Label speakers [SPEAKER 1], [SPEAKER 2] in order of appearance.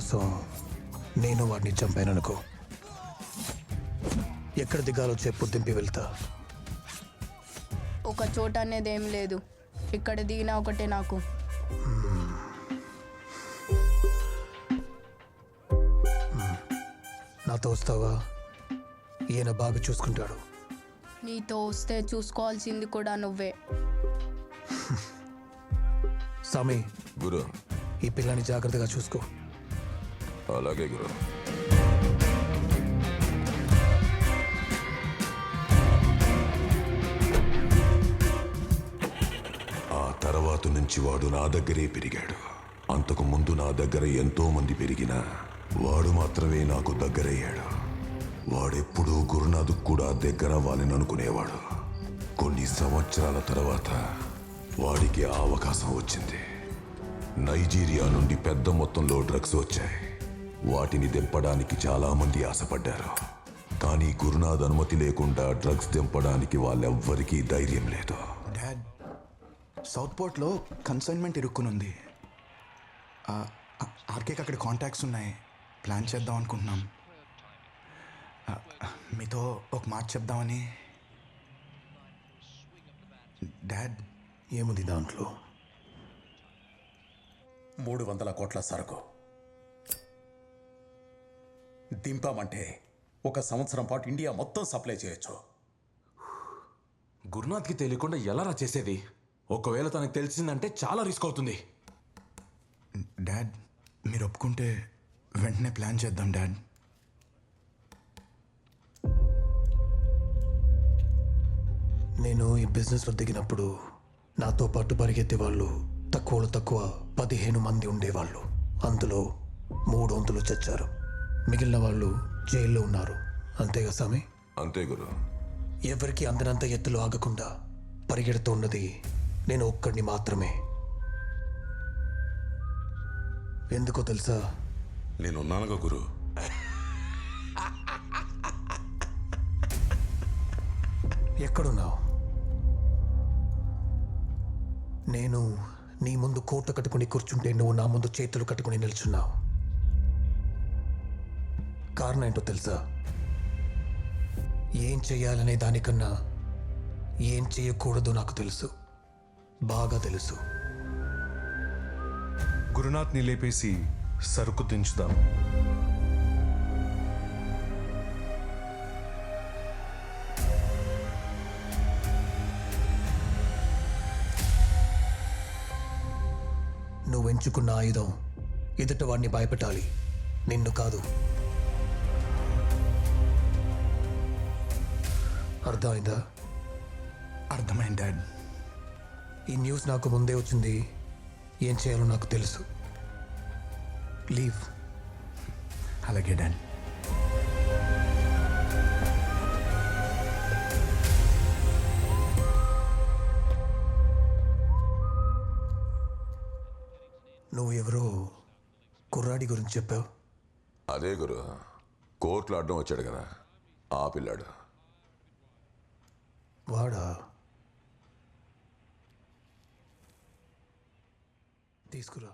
[SPEAKER 1] కోసం నేను వాడిని చంపాననుకో, ఎక్కడ దిగాలో చెప్పు, దింపి వెళ్తా.
[SPEAKER 2] ఒక చోట అనేది ఏం లేదు, ఇక్కడ దిగినా ఒకటే నాకు.
[SPEAKER 1] నాతో వస్తావా? ఈయన బాగా చూసుకుంటాడు.
[SPEAKER 2] నీతో వస్తే చూసుకోవాల్సింది కూడా నువ్వే.
[SPEAKER 1] సామి,
[SPEAKER 3] గురు.
[SPEAKER 1] ఈ పిల్లని జాగ్రత్తగా చూసుకో.
[SPEAKER 3] అలాగే గురు. ఆ తర్వాత నుంచి వాడు నా దగ్గరే పెరిగాడు. అంతకు ముందు నా దగ్గర ఎంతో మంది పెరిగినా వాడు మాత్రమే నాకు దగ్గరయ్యాడు. వాడెప్పుడూ గురునాథ్ కూడా దగ్గర అవ్వాలని అనుకునేవాడు. కొన్ని సంవత్సరాల తర్వాత వాడికి ఆ అవకాశం వచ్చింది. నైజీరియా నుండి పెద్ద మొత్తంలో డ్రగ్స్ వచ్చాయి. వాటిని దింపడానికి చాలా మంది ఆశపడ్డారు. కానీ గురునాథ్ అనుమతి లేకుండా డ్రగ్స్ దింపడానికి వాళ్ళెవ్వరికీ ధైర్యం లేదు.
[SPEAKER 4] డాడ్, సౌత్ పోర్ట్లో కన్సైన్మెంట్ ఇరుక్కునుంది. ఆర్కేకి అక్కడ కాంటాక్ట్స్ ఉన్నాయి. ప్లాన్ చేద్దాం అనుకుంటున్నాం. మీతో ఒక మాట చెప్దామని. డాడ్,
[SPEAKER 1] ఏముంది దాంట్లో?
[SPEAKER 5] 300 కోట్ల సరుకు దింపామంటే 1 సంవత్సరం పాటు ఇండియా మొత్తం సప్లై చేయొచ్చు.
[SPEAKER 6] గురునాథ్కి తెలియకుండా ఎలా చేసేది? ఒకవేళ తనకు తెలిసిందంటే చాలా రిస్క్ అవుతుంది.
[SPEAKER 4] డాడ్, మీరు ఒప్పుకుంటే వెంటనే ప్లాన్ చేద్దాం డాడ్.
[SPEAKER 1] నేను ఈ బిజినెస్లో దిగినప్పుడు నాతో పాటు పరిగెత్తే వాళ్ళు తక్కువలో తక్కువ 15 మంది ఉండేవాళ్ళు. అందులో 300 చచ్చారు. మిగిలిన వాళ్ళు జైల్లో ఉన్నారు. అంతేగా స్వామి?
[SPEAKER 3] అంతే గురు.
[SPEAKER 1] ఎవరికి అందనంత ఎత్తులో ఆగకుండా పరిగెడుతూ ఉన్నది నేను ఒక్కడిని మాత్రమే. ఎందుకో తెలుసా?
[SPEAKER 3] నేనున్నానుగా గురు.
[SPEAKER 1] ఎక్కడున్నావు? నేను నీ ముందు కోట కట్టుకుని కూర్చుంటే నువ్వు నా ముందు చేతులు కట్టుకుని నిల్చున్నావు. కారణం ఏంటో తెలుసా? ఏం చేయాలనే దానికన్నా ఏం చేయకూడదు నాకు తెలుసు, బాగా తెలుసు.
[SPEAKER 7] గురునాథ్ని లేపేసి సరుకు దించుదాం.
[SPEAKER 1] నువ్వు ఎంచుకున్న ఆయుధం ఎదుట వాడిని భయపెట్టాలి, నిన్ను కాదు. అర్థమైందా?
[SPEAKER 4] అర్థమైంది డాడ్.
[SPEAKER 1] ఈ న్యూస్ నాకు ముందే వచ్చింది. ఏం చేయాలో నాకు తెలుసు. లీవ్.
[SPEAKER 4] అలాగే డాడ్.
[SPEAKER 1] నువ్వు ఎవరో కుర్రాడి గురించి చెప్పావు.
[SPEAKER 3] అదే గురు, కోర్టులో అడ్డం వచ్చాడు కదా ఆ పిల్లాడు.
[SPEAKER 1] వాడా? తీసుకురా.